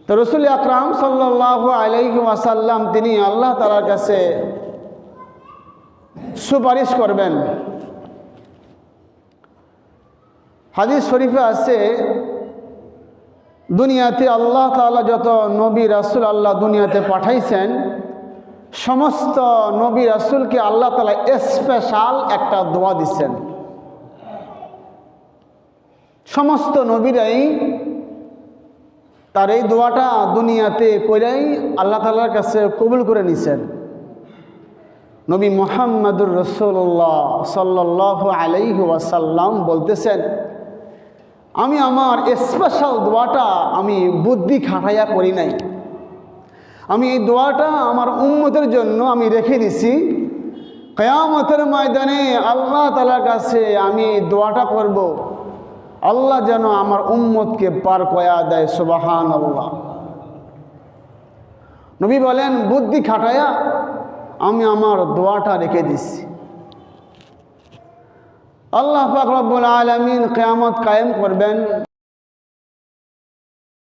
তো রাসূল আকরাম সাল্লাল্লাহু আলাইহি ওয়াসাল্লাম তিনি আল্লাহ তাআলার কাছে সুপারিশ করবেন। হাদিস শরীফে আছে, দুনিয়াতে আল্লাহ তাআলা যত নবী রাসূল আল্লাহ দুনিয়াতে পাঠাইছেন, সমস্ত নবী রাসূলকে আল্লাহ তাআলা স্পেশাল একটা দোয়া দিচ্ছেন। সমস্ত নবীরাই তার এই দোয়াটা দুনিয়াতে কইরাই আল্লাহ তাআলার কাছে কবুল করে নিছেন। নবী মুহাম্মদুর রাসূলুল্লাহ সাল্লাল্লাহু আলাইহি ওয়াসাল্লাম বলতেছেন, আমি আমার স্পেশাল দোয়াটা আমি বুদ্ধি খাটাইয়া করি নাই। আমি এই দোয়াটা আমার উম্মতের জন্য আমি রেখে দিছি। কিয়ামতের ময়দানে আল্লাহ তাআলার কাছে আমি দোয়াটা করব, আল্লাহ যেন আমার উম্মতকে পার কয়া দেয়। সুবহানাল্লাহ। নবী বলেন, বুদ্ধি খাটাইয়া আমি আমার দোয়াটা রেখে দিছি। আল্লাহ পাক রব্বুল আলামিন কিয়ামত কায়েম করবেন।